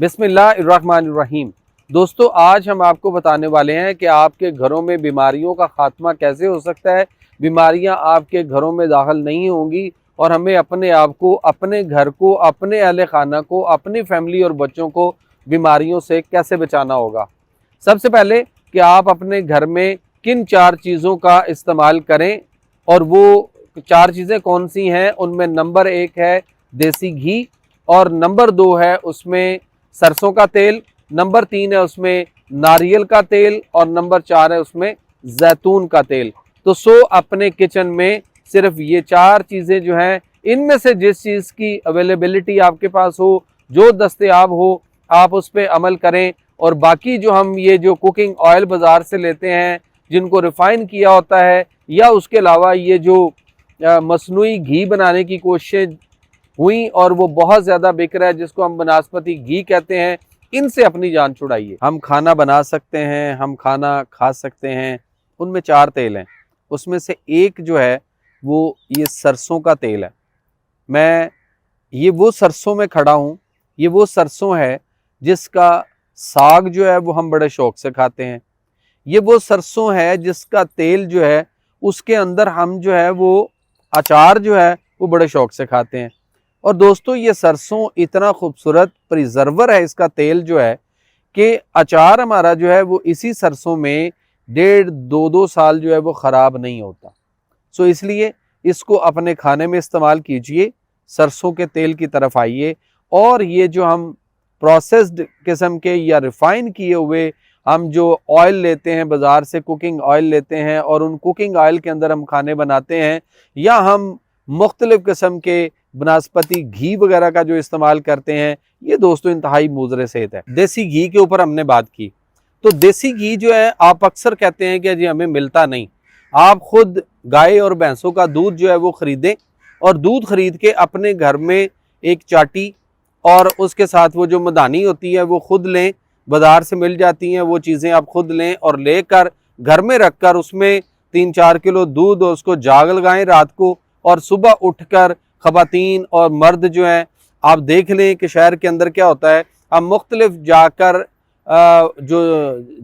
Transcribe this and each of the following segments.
बिस्मिल्लाहिर्रहमानिर्रहीम। दोस्तों, आज हम आपको बताने वाले हैं कि आपके घरों में बीमारियों का खात्मा कैसे हो सकता है। बीमारियां आपके घरों में दाखिल नहीं होंगी और हमें अपने आप को, अपने घर को, अपने अहले खाना को, अपनी फैमिली और बच्चों को बीमारियों से कैसे बचाना होगा। सबसे पहले कि आप अपने घर में किन 4 चीज़ों का इस्तेमाल करें, और वो 4 चीज़ें कौन सी हैं। उनमें नंबर 1 है देसी घी, और नंबर 2 है उसमें सरसों का तेल, नंबर 3 है उसमें नारियल का तेल, और नंबर 4 है उसमें जैतून का तेल। तो अपने किचन में सिर्फ ये 4 चीज़ें जो हैं, इनमें से जिस चीज़ की अवेलेबिलिटी आपके पास हो, जो दस्तयाब हो, आप उस पर अमल करें। और बाकी जो हम ये जो कुकिंग ऑयल बाज़ार से लेते हैं, जिनको रिफ़ाइन किया होता है, या उसके अलावा ये जो मसनूई घी बनाने की कोशिश हुई और वो बहुत ज़्यादा बिक रहा है, जिसको हम बनास्पति घी कहते हैं, इनसे अपनी जान छुड़ाइए। हम खाना बना सकते हैं, हम खाना खा सकते हैं। उनमें 4 तेल हैं, उसमें से एक जो है वो ये सरसों का तेल है। मैं ये वो सरसों में खड़ा हूँ, ये वो सरसों है जिसका साग जो है वो हम बड़े शौक से खाते हैं। ये वो सरसों है जिसका तेल जो है उसके अंदर हम जो है वो अचार जो है वो बड़े शौक से खाते हैं। और दोस्तों, ये सरसों इतना खूबसूरत प्रिजर्वर है इसका तेल जो है, कि अचार हमारा जो है वो इसी सरसों में 1.5-2 साल जो है वो ख़राब नहीं होता। सो इसलिए इसको अपने खाने में इस्तेमाल कीजिए, सरसों के तेल की तरफ आइए। और ये जो हम प्रोसेस्ड किस्म के या रिफ़ाइन किए हुए हम जो ऑयल लेते हैं बाज़ार से, कुकिंग ऑयल लेते हैं, और उन कुकिंग ऑयल के अंदर हम खाने बनाते हैं, या हम मुख्तलिफ़ किस्म के बनास्पति घी वगैरह का जो इस्तेमाल करते हैं, ये दोस्तों इंतहाई मुज़र सेहत है। देसी घी के ऊपर हमने बात की, तो देसी घी जो है आप अक्सर कहते हैं कि जी हमें मिलता नहीं। आप खुद गाय और भैंसों का दूध जो है वो ख़रीदें, और दूध ख़रीद के अपने घर में एक चाटी और उसके साथ वो जो मदानी होती है वो खुद लें, बाज़ार से मिल जाती हैं वो चीज़ें, आप खुद लें और लेकर घर में रख कर उसमें 3-4 किलो दूध, उसको जाग लगाएं रात को, और सुबह उठकर ख़वातीन और मर्द जो हैं, आप देख लें कि शहर के अंदर क्या होता है, हम मुख्तलिफ जाकर जो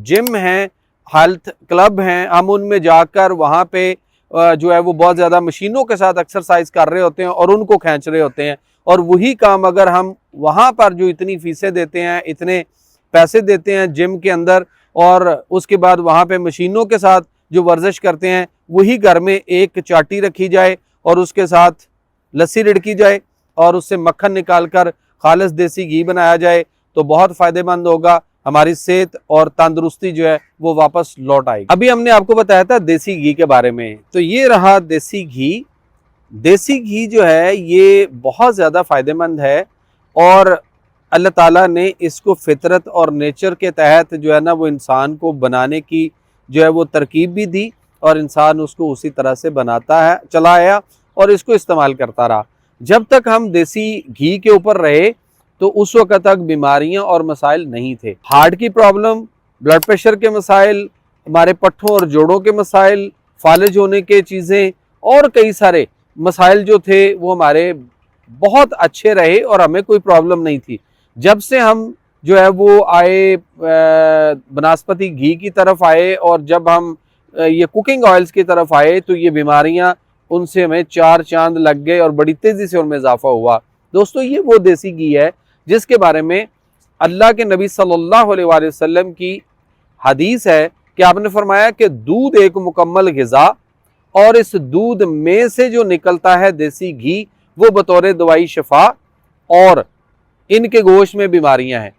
जिम हैं, हेल्थ क्लब हैं, हम उनमें जाकर वहाँ पे जो है वो बहुत ज़्यादा मशीनों के साथ एक्सरसाइज कर रहे होते हैं और उनको खींच रहे होते हैं। और वही काम अगर हम वहाँ पर जो इतनी फीसें देते हैं, इतने पैसे देते हैं जिम के अंदर, और उसके बाद वहाँ पे मशीनों के साथ जो वर्जिश करते हैं, वही घर में एक चाटी रखी जाए और उसके साथ लस्सी रिड़की जाए और उससे मक्खन निकालकर खालिस देसी घी बनाया जाए, तो बहुत फ़ायदेमंद होगा। हमारी सेहत और तंदुरुस्ती जो है वो वापस लौट आएगी। अभी हमने आपको बताया था देसी घी के बारे में, तो ये रहा देसी घी। देसी घी जो है ये बहुत ज़्यादा फ़ायदेमंद है, और अल्लाह ताला ने इसको फितरत और नेचर के तहत जो है ना वो इंसान को बनाने की जो है वो तरकीब भी दी, और इंसान उसको उसी तरह से बनाता है, चला आया और इसको इस्तेमाल करता रहा। जब तक हम देसी घी के ऊपर रहे तो उस वक्त तक बीमारियां और मसाइल नहीं थे। हार्ट की प्रॉब्लम, ब्लड प्रेशर के मसाइल, हमारे पट्ठों और जोड़ों के मसाइल, फालिज होने के चीज़ें, और कई सारे मसाइल जो थे वो हमारे बहुत अच्छे रहे और हमें कोई प्रॉब्लम नहीं थी। जब से हम जो है वो आए बनास्पति घी की तरफ आए, और जब हम ये कुकिंग ऑयल्स की तरफ आए, तो ये बीमारियां, उनसे हमें 4 चांद लग गए और बड़ी तेज़ी से उनमें इजाफा हुआ। दोस्तों, ये वो देसी घी है जिसके बारे में अल्लाह के नबी सल्लल्लाहु अलैहि वसल्लम की हदीस है कि आपने फरमाया कि दूध एक मुकम्मल ग़िज़ा, और इस दूध में से जो निकलता है देसी घी, वो बतौर दवाई शिफा, और इनके गोश्त में बीमारियां हैं।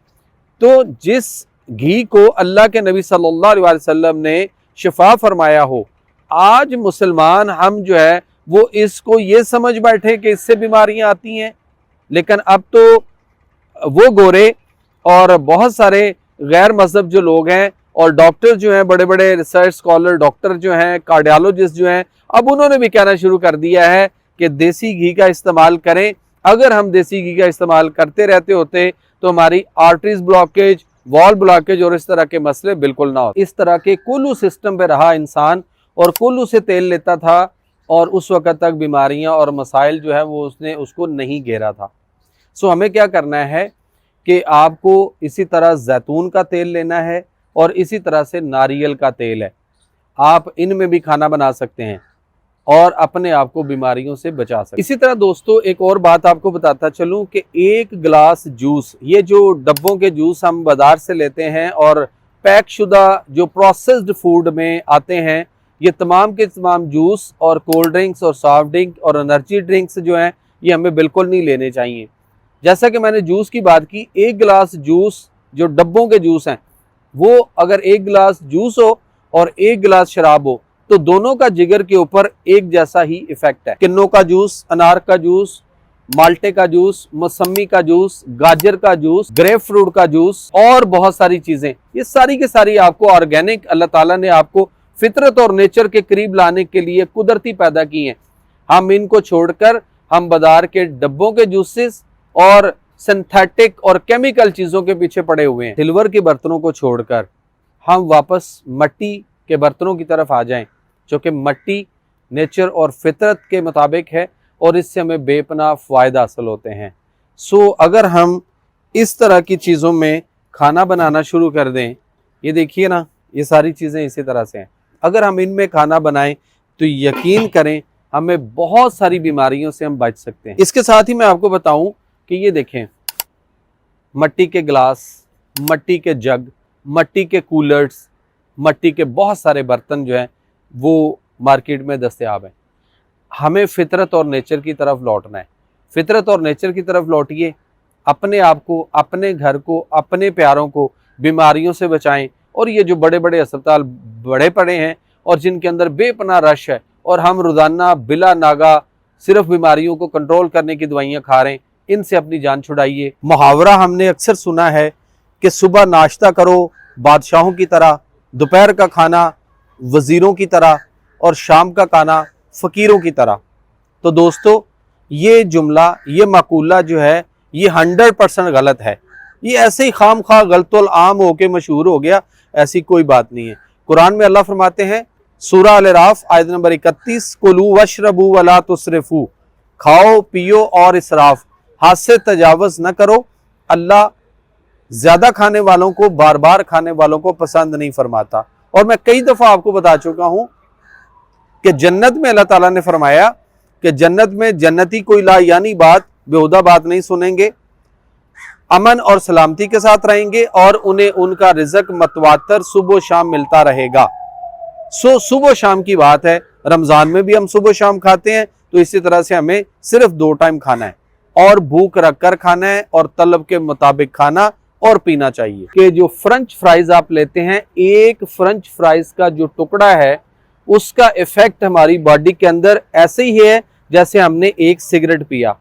तो जिस घी को अल्लाह के नबी सल्लल्लाहु अलैहि वसल्लम ने शिफा फरमाया हो, आज मुसलमान हम जो है वो इसको ये समझ बैठे कि इससे बीमारियां आती हैं। लेकिन अब तो वो गोरे और बहुत सारे गैर मजहब जो लोग हैं, और डॉक्टर जो हैं, बड़े बड़े रिसर्च स्कॉलर डॉक्टर जो हैं, कार्डियोलॉजिस्ट जो हैं, अब उन्होंने भी कहना शुरू कर दिया है कि देसी घी का इस्तेमाल करें। अगर हम देसी घी का इस्तेमाल करते रहते होते तो हमारी आर्टरीज ब्लॉकेज, वॉल ब्लॉकेज और इस तरह के मसले बिल्कुल ना हो। इस तरह के कुल्लू सिस्टम पे रहा इंसान, और कुल्लू से तेल लेता था, और उस वक्त तक बीमारियां और मसाइल जो है वो उसने उसको नहीं घेरा था। सो हमें क्या करना है कि आपको इसी तरह जैतून का तेल लेना है और इसी तरह से नारियल का तेल है। आप इनमें भी खाना बना सकते हैं और अपने आप को बीमारियों से बचा सकते हैं। इसी तरह दोस्तों एक और बात आपको बताता चलूं कि एक गिलास जूस, ये जो डब्बों के जूस हम बाजार से लेते हैं और पैक शुदा जो प्रोसेस्ड फूड में आते हैं, ये तमाम के तमाम जूस और कोल्ड ड्रिंक्स और सॉफ्ट ड्रिंक और एनर्जी ड्रिंक्स जो हैं ये हमें बिल्कुल नहीं लेने चाहिए। जैसा कि मैंने जूस की बात की, एक गिलास जूस जो डब्बों के जूस हैं वो अगर एक गिलास जूस हो और एक गिलास शराब हो तो दोनों का जिगर के ऊपर एक जैसा ही इफेक्ट है। किन्नों का जूस, अनार का जूस, माल्टे का जूस, मौसमी का जूस, गाजर का जूस, ग्रेप फ्रूट का जूस और बहुत सारी चीजें, ये सारी की सारी आपको ऑर्गेनिक अल्लाह ताला ने आपको फितरत और नेचर के करीब लाने के लिए कुदरती पैदा की हैं। हम इनको छोड़कर हम बाजार के डब्बों के जूसेस और सिंथेटिक और केमिकल चीजों के पीछे पड़े हुए हैं। सिल्वर के बर्तनों को छोड़कर हम वापस मिट्टी के बर्तनों की तरफ आ जाएं, जो कि मिट्टी नेचर और फितरत के मुताबिक है और इससे हमें बेपनाह फ़ायदा हासिल होते हैं। सो अगर हम इस तरह की चीज़ों में खाना बनाना शुरू कर दें, ये देखिए ना, ये सारी चीज़ें इसी तरह से हैं, अगर हम इनमें खाना बनाएं तो यकीन करें हमें बहुत सारी बीमारियों से हम बच सकते हैं। इसके साथ ही मैं आपको बताऊं कि ये देखें, मिट्टी के गिलास, मिट्टी के जग, मिट्टी के कूलर्स, मिट्टी के बहुत सारे बर्तन जो हैं वो मार्केट में दस्तयाब हैं। हमें फितरत और नेचर की तरफ लौटना है। फितरत और नेचर की तरफ लौटिए, अपने आप को, अपने घर को, अपने प्यारों को बीमारियों से बचाएं। और ये जो बड़े बड़े अस्पताल बड़े पड़े हैं और जिनके अंदर बेपनाह रश है और हम रोज़ाना बिला नागा सिर्फ बीमारियों को कंट्रोल करने की दवाइयाँ खा रहे हैं, इनसे अपनी जान छुड़ाइए। मुहावरा हमने अक्सर सुना है कि सुबह नाश्ता करो बादशाहों की तरह, दोपहर का खाना वज़ीरों की तरह और शाम का खाना फ़कीरों की तरह। तो दोस्तों ये जुमला, ये मकूला जो है ये 100% गलत है। ये ऐसे ही खाम खा गलतुल आम होके मशहूर हो गया, ऐसी कोई बात नहीं है। कुरान में अल्लाह फरमाते हैं, सूरह अल-राफ आयत नंबर 31, कुलू वशरबू वला तुसरिफू, खाओ पियो और इसराफ, हाथ से तजावज़ न करो। अल्लाह ज़्यादा खाने वालों को, बार बार खाने वालों को पसंद नहीं फरमाता। और मैं कई दफ़ा आपको बता चुका हूँ कि जन्नत में अल्लाह ताला ने फरमाया कि जन्नत में जन्नती कोई ला यानी बात, बेहुदा बात नहीं सुनेंगे, अमन और सलामती के साथ रहेंगे और उन्हें उनका रिज़्क मतवातर सुबह शाम मिलता रहेगा। सो सुबह शाम की बात है, रमज़ान में भी हम सुबह शाम खाते हैं, तो इसी तरह से हमें सिर्फ 2 टाइम खाना है और भूख रख कर खाना है और तलब के मुताबिक खाना और पीना चाहिए। कि जो फ्रेंच फ्राइज आप लेते हैं, एक फ्रेंच फ्राइज का जो टुकड़ा है उसका इफेक्ट हमारी बॉडी के अंदर ऐसे ही है जैसे हमने एक सिगरेट पिया।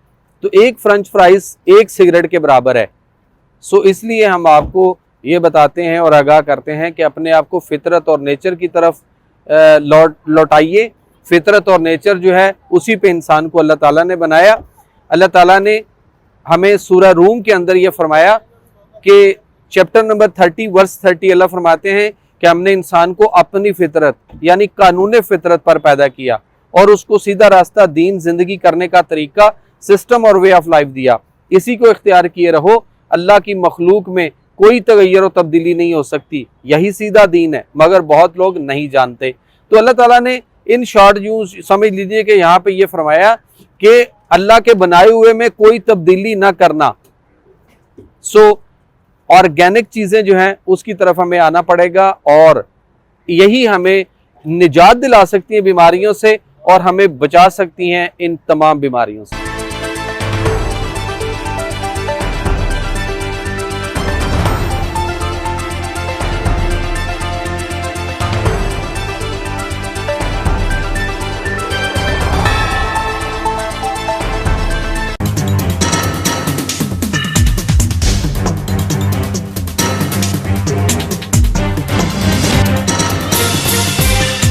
तो एक फ्रेंच फ्राइज एक सिगरेट के बराबर है। सो इसलिए हम आपको ये बताते हैं और आगाह करते हैं कि अपने आप को फितरत और नेचर की तरफ लौटाइए। फितरत और नेचर जो है उसी पे इंसान को अल्लाह ताला ने बनाया। अल्लाह ताला ने हमें सूरह रूम के अंदर ये फरमाया कि चैप्टर नंबर 30 वर्स 30 अल्लाह फरमाते हैं कि हमने इंसान को अपनी फितरत यानी कानून फितरत पर पैदा किया और उसको सीधा रास्ता, दीन, जिंदगी करने का तरीका, सिस्टम और वे ऑफ लाइफ दिया। इसी को इख्तियार किए रहो। अल्लाह की मखलूक में कोई तगय्युर और तब्दीली नहीं हो सकती, यही सीधा दीन है, मगर बहुत लोग नहीं जानते। तो अल्लाह ताला ने इन शॉर्ट यूं समझ लीजिए कि यहाँ पे ये फरमाया कि अल्लाह के बनाए हुए में कोई तब्दीली ना करना। सो ऑर्गेनिक चीज़ें जो हैं उसकी तरफ हमें आना पड़ेगा और यही हमें निजात दिला सकती हैं बीमारियों से और हमें बचा सकती हैं इन तमाम बीमारियों से।